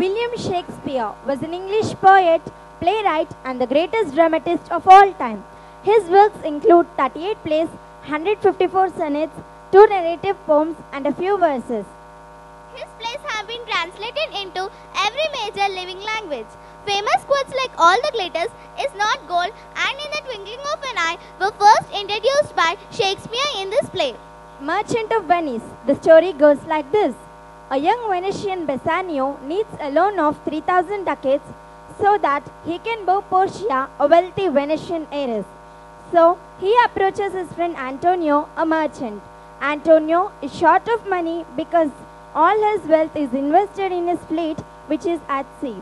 William Shakespeare was an English poet, playwright, and the greatest dramatist of all time. His works include 38 plays, 154 sonnets, 2 narrative poems, and a few verses. His plays have been translated into every major living language. Famous quotes like "all that glitters is not gold" and "in the twinkling of an eye" were first introduced by Shakespeare in this play. Merchant of Venice. The story goes like this. A young Venetian Bassanio needs a loan of 3,000 ducats so that he can buy Portia, a wealthy Venetian heiress. So he approaches his friend Antonio, a merchant. Antonio is short of money because all his wealth is invested in his fleet, which is at sea.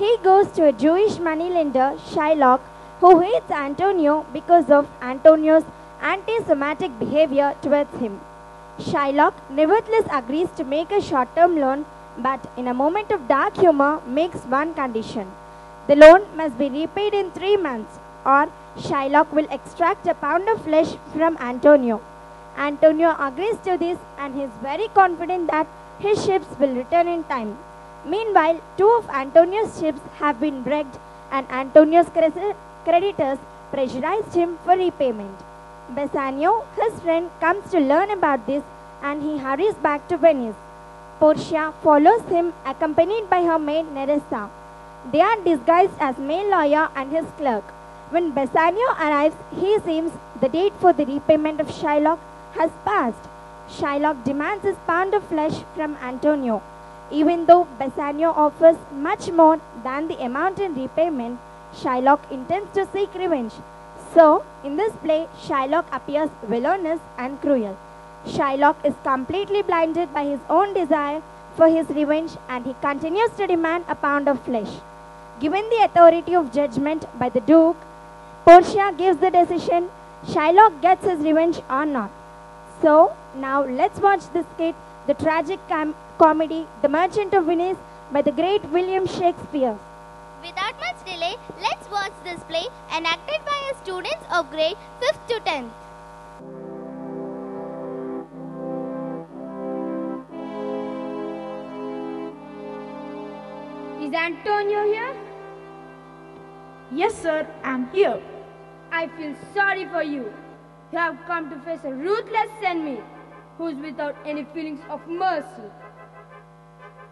He goes to a Jewish moneylender, Shylock, who hates Antonio because of Antonio's anti-Semitic behavior towards him. Shylock nevertheless agrees to make a short-term loan, but in a moment of dark humor makes one condition. The loan must be repaid in 3 months, or Shylock will extract a pound of flesh from Antonio. Antonio agrees to this and he is very confident that his ships will return in time. Meanwhile, 2 of Antonio's ships have been wrecked and Antonio's creditors pressurized him for repayment. Bassanio, his friend, comes to learn about this and he hurries back to Venice. Portia follows him accompanied by her maid Nerissa. They are disguised as male lawyer and his clerk. When Bassanio arrives, he seems the date for the repayment of Shylock has passed. Shylock demands his pound of flesh from Antonio. Even though Bassanio offers much more than the amount in repayment, Shylock intends to seek revenge. So, in this play, Shylock appears villainous and cruel. Shylock is completely blinded by his own desire for his revenge and he continues to demand a pound of flesh. Given the authority of judgment by the Duke, Portia gives the decision Shylock gets his revenge or not. So, now let's watch the skit, the tragic comedy, The Merchant of Venice by the great William Shakespeare. Without much delay, let's watch this play enacted by students of grade 5th to 10th. Is Antonio here? Yes, sir, I'm here. I feel sorry for you. You have come to face a ruthless enemy who is without any feelings of mercy.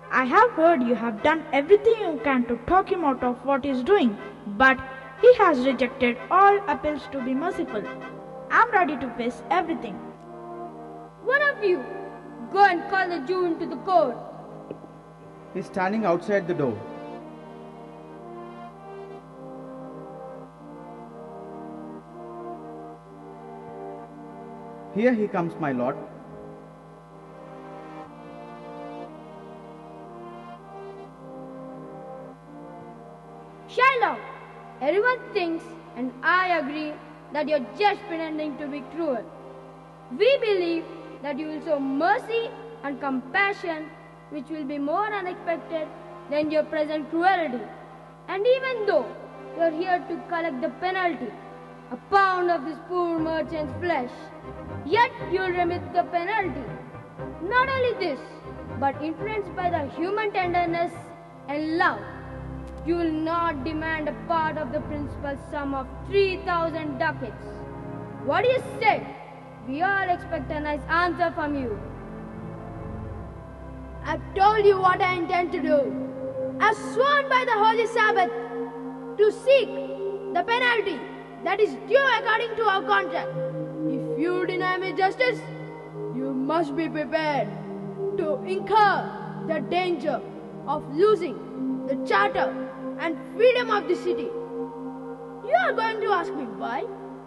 I have heard you have done everything you can to talk him out of what he is doing, but he has rejected all appeals to be merciful. I'm ready to face everything. One of you, go and call the Jew into the court. He's standing outside the door. Here he comes, my lord. Shylock, everyone thinks, and I agree, that you're just pretending to be cruel. We believe that you will show mercy and compassion, which will be more unexpected than your present cruelty. And even though you're here to collect the penalty, a pound of this poor merchant's flesh, yet you'll remit the penalty. Not only this, but influenced by the human tenderness and love, you will not demand a part of the principal sum of 3,000 ducats. What do you say? We all expect a nice answer from you. I've told you what I intend to do. I've sworn by the Holy Sabbath to seek the penalty that is due according to our contract. If you deny me justice, you must be prepared to incur the danger of losing the charter and freedom of the city. You are going to ask me why?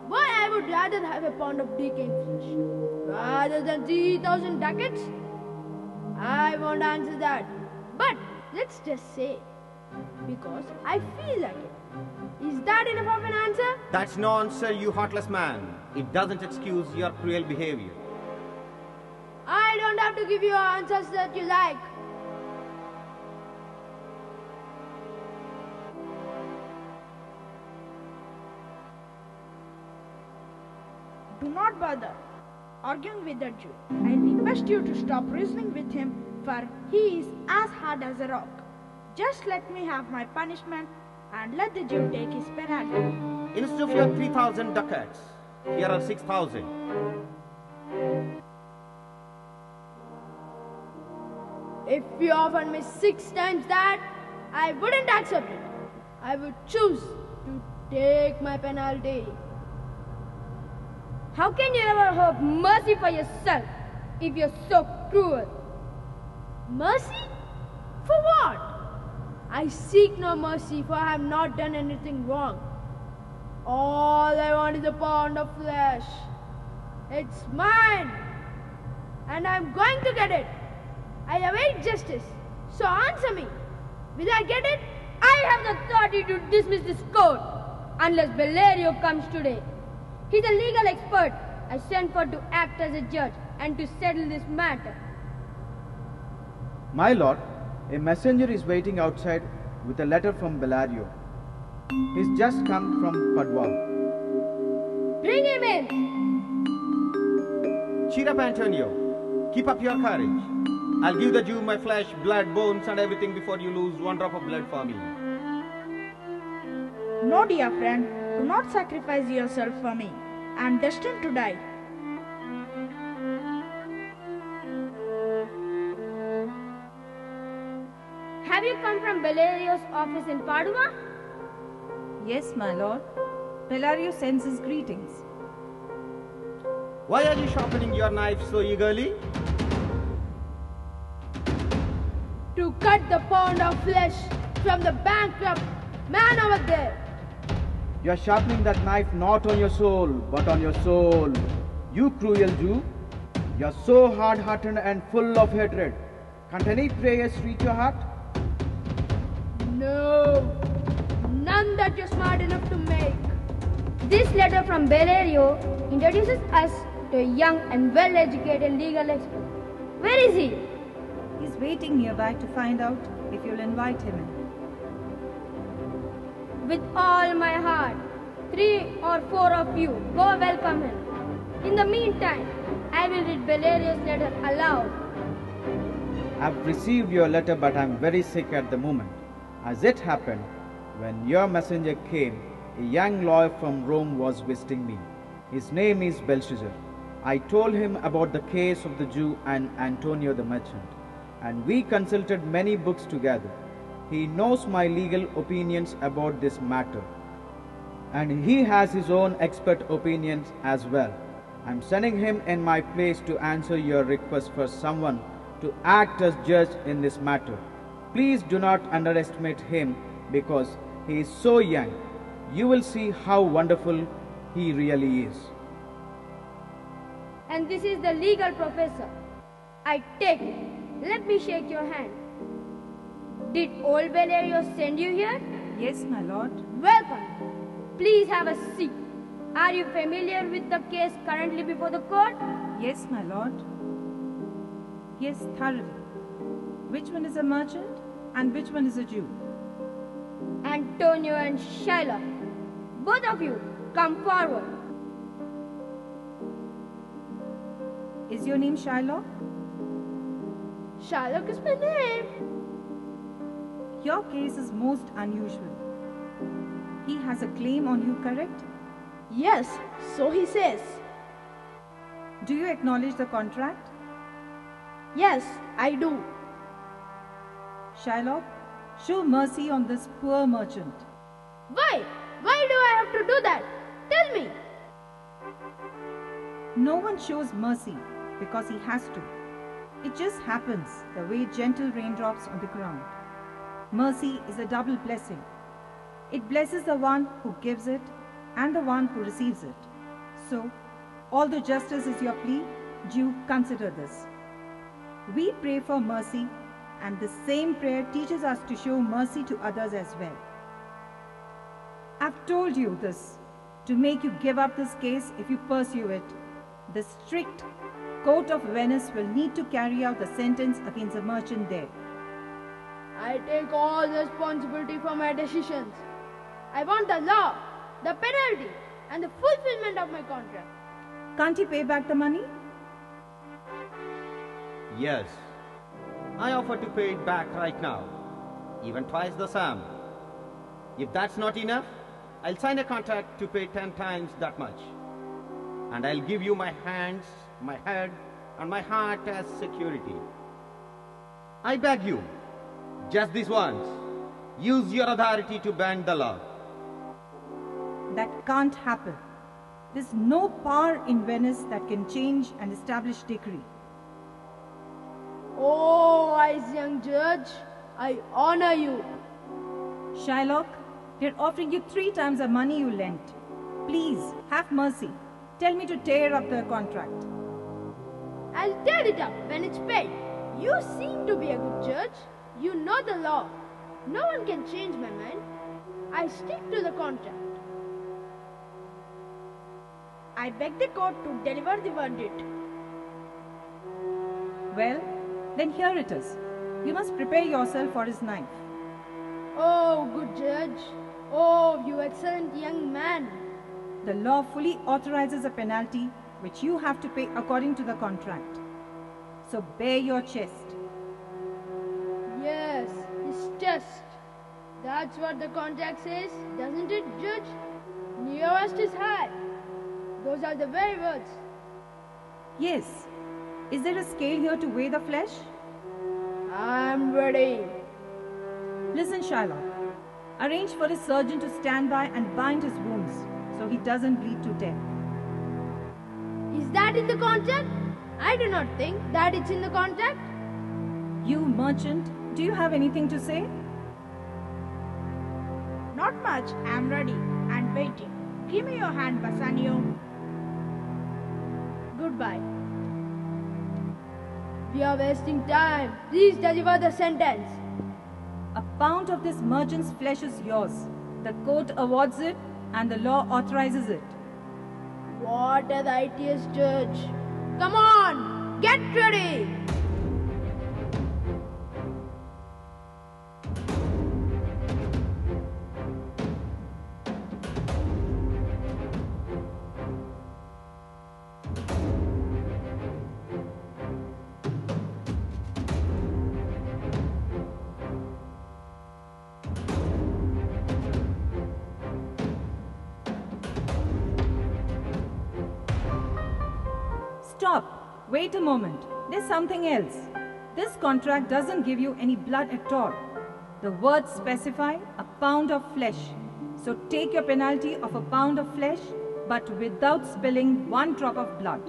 Why I would rather have a pound of decaying flesh rather than 3,000 ducats? I won't answer that. But let's just say, because I feel like it. Is that enough of an answer? That's no answer, you heartless man. It doesn't excuse your cruel behavior. I don't have to give you answers that you like. Do not bother arguing with that Jew. I request you to stop reasoning with him, for he is as hard as a rock. Just let me have my punishment and let the Jew take his penalty. Instead of your 3,000 ducats, here are 6,000. If you offered me 6 times that, I wouldn't accept it. I would choose to take my penalty. How can you ever hope mercy for yourself if you're so cruel? Mercy? For what? I seek no mercy, for I have not done anything wrong. All I want is a pound of flesh. It's mine, and I'm going to get it. I await justice, so answer me. Will I get it? I have the authority to dismiss this court unless Valerio comes today. He's a legal expert I sent for to act as a judge and to settle this matter. My lord, a messenger is waiting outside with a letter from Bellario. He's just come from Padua. Bring him in! Cheer up, Antonio. Keep up your courage. I'll give the Jew my flesh, blood, bones and everything before you lose 1 drop of blood for me. No, dear friend, do not sacrifice yourself for me. I am destined to die. Have you come from Valerio's office in Padua? Yes, my lord. Bellario sends his greetings. Why are you sharpening your knife so eagerly? To cut the pound of flesh from the bankrupt man over there. You are sharpening that knife not on your soul, but on your soul. You cruel Jew. You are so hard-hearted and full of hatred. Can't any prayers reach your heart? No, none that you're smart enough to make. This letter from Valerio introduces us to a young and well-educated legal expert. Where is he? He's waiting nearby to find out if you'll invite him in. With all my heart, 3 or 4 of you go welcome him. In the meantime, I will read Valerio's letter aloud. I've received your letter, but I'm very sick at the moment. As it happened, when your messenger came, a young lawyer from Rome was visiting me. His name is Belshazzar. I told him about the case of the Jew and Antonio the merchant, and we consulted many books together. He knows my legal opinions about this matter, and he has his own expert opinions as well. I'm sending him in my place to answer your request for someone to act as judge in this matter. Please do not underestimate him because he is so young. You will see how wonderful he really is. And this is the legal professor. I take it. Let me shake your hand. Did old Valerio send you here? Yes, my lord. Welcome. Please have a seat. Are you familiar with the case currently before the court? Yes, my lord. Yes, thoroughly. Which one is a merchant and which one is a Jew? Antonio and Shylock. Both of you, come forward. Is your name Shylock? Shylock is my name. Your case is most unusual. He has a claim on you, correct? Yes, so he says. Do you acknowledge the contract? Yes, I do. Shylock, show mercy on this poor merchant. Why? Why do I have to do that? Tell me. No one shows mercy because he has to. It just happens the way gentle raindrops on the ground. Mercy is a double blessing. It blesses the one who gives it and the one who receives it. So, although justice is your plea, Jew, consider this. We pray for mercy, and the same prayer teaches us to show mercy to others as well. I've told you this to make you give up this case if you pursue it. The strict court of Venice will need to carry out the sentence against the merchant there. I take all the responsibility for my decisions. I want the law, the penalty, and the fulfillment of my contract. Can't he pay back the money? Yes. I offer to pay it back right now. even twice the sum. If that's not enough, I'll sign a contract to pay 10 times that much. And I'll give you my hands, my head, and my heart as security. I beg you, just this once, use your authority to bend the law. That can't happen. There's no power in Venice that can change and establish decree. Oh, wise young judge, I honor you. Shylock, they're offering you 3 times the money you lent. Please, have mercy. Tell me to tear up the contract. I'll tear it up when it's paid. You seem to be a good judge. You know the law. No one can change my mind. I stick to the contract. I beg the court to deliver the verdict. Well, then here it is. You must prepare yourself for his knife. Oh, good judge. Oh, you excellent young man. The law fully authorizes a penalty which you have to pay according to the contract. So bare your chest. Yes, his chest. That's what the contract says, doesn't it, judge? Nearest is high. Those are the very words. Yes. Is there a scale here to weigh the flesh? I'm ready. Listen, Shylock. Arrange for his surgeon to stand by and bind his wounds so he doesn't bleed to death. Is that in the contract? I do not think that it's in the contract. You merchant, do you have anything to say? Not much. I'm ready and waiting. Give me your hand, Bassanio. Goodbye. We are wasting time. Please deliver the sentence. A pound of this merchant's flesh is yours. The court awards it and the law authorizes it. What a righteous judge. Come on, get ready. Stop! Wait a moment. There's something else. This contract doesn't give you any blood at all. The words specify a pound of flesh. So take your penalty of a pound of flesh, but without spilling 1 drop of blood.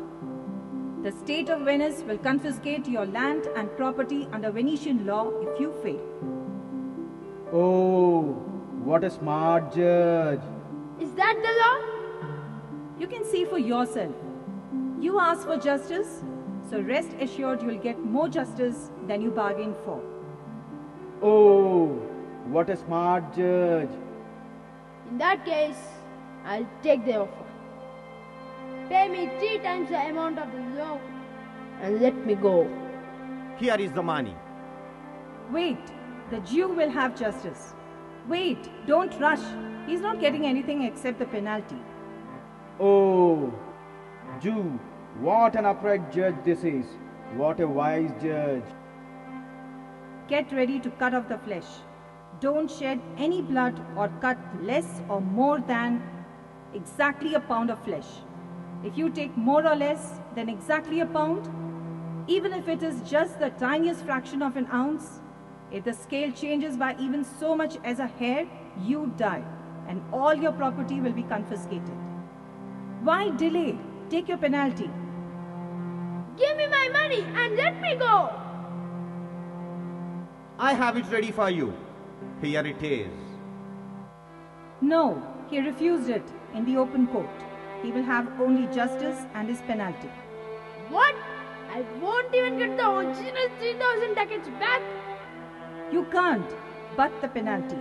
The state of Venice will confiscate your land and property under Venetian law if you fail. Oh, what a smart judge. Is that the law? You can see for yourself. You asked for justice, so rest assured you'll get more justice than you bargained for. Oh, what a smart judge. In that case, I'll take the offer. Pay me 3 times the amount of the loan and let me go. Here is the money. Wait, the Jew will have justice. Wait, don't rush. He's not getting anything except the penalty. Oh, Jew, what an upright judge this is. What a wise judge. Get ready to cut off the flesh. Don't shed any blood or cut less or more than exactly a pound of flesh. If you take more or less than exactly a pound, even if it is just the tiniest fraction of an ounce, if the scale changes by even so much as a hair, you die, and all your property will be confiscated. Why delay? Take your penalty. Give me my money and let me go. I have it ready for you. Here it is. No, he refused it in the open court. He will have only justice and his penalty. What? I won't even get the original 3,000 ducats back. You can't, but the penalty.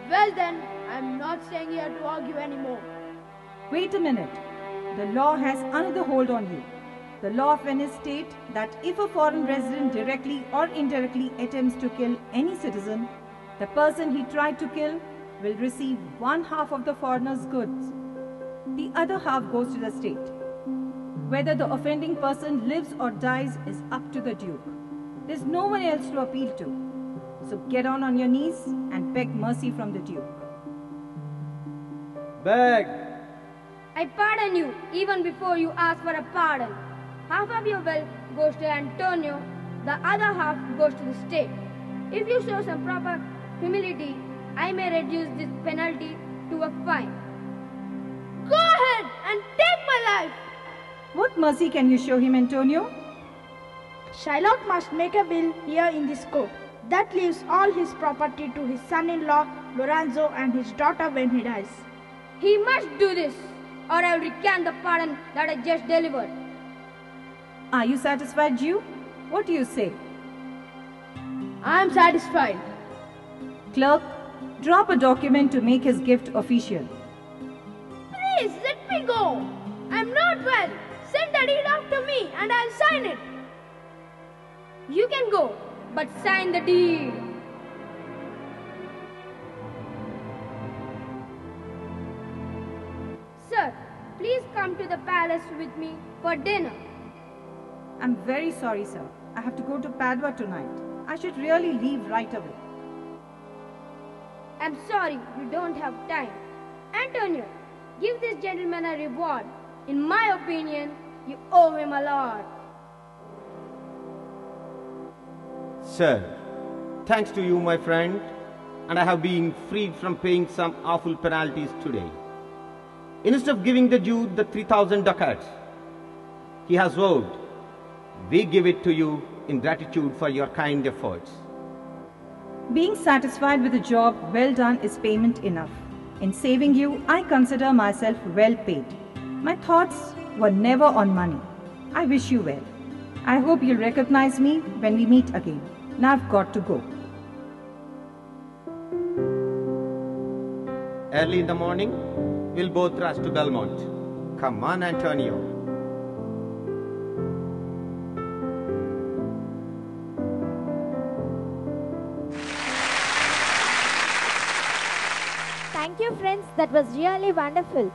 Well then, I'm not staying here to argue anymore. Wait a minute. The law has another hold on you. The law of Venice states that if a foreign resident directly or indirectly attempts to kill any citizen, the person he tried to kill will receive 1/2 of the foreigner's goods. The other half goes to the state. Whether the offending person lives or dies is up to the Duke. There's no one else to appeal to. So get on your knees and beg mercy from the Duke. Beg! I pardon you even before you ask for a pardon. Half of your wealth goes to Antonio, the other half goes to the state. If you show some proper humility, I may reduce this penalty to a fine. Go ahead and take my life. What mercy can you show him, Antonio? Shylock must make a will here in this court that leaves all his property to his son-in-law Lorenzo and his daughter when he dies. He must do this, or I will recant the pardon that I just delivered. Are you satisfied, Jew? What do you say? I am satisfied. Clerk, drop a document to make his gift official. Please let me go. I am not well. Send the deed off to me and I'll sign it. You can go, but sign the deed. Sir, please come to the palace with me for dinner. I'm very sorry, sir. I have to go to Padua tonight. I should really leave right away. I'm sorry you don't have time. Antonio, give this gentleman a reward. In my opinion, you owe him a lot. Sir, thanks to you, my friend, and I have been freed from paying some awful penalties today. Instead of giving the Jew the 3,000 ducats he has owed, we give it to you in gratitude for your kind efforts. Being satisfied with a job well done is payment enough. In saving you, I consider myself well paid. My thoughts were never on money. I wish you well. I hope you'll recognize me when we meet again. Now I've got to go. Early in the morning, we'll both rush to Belmont. Come on, Antonio. Thank you, friends. That was really wonderful.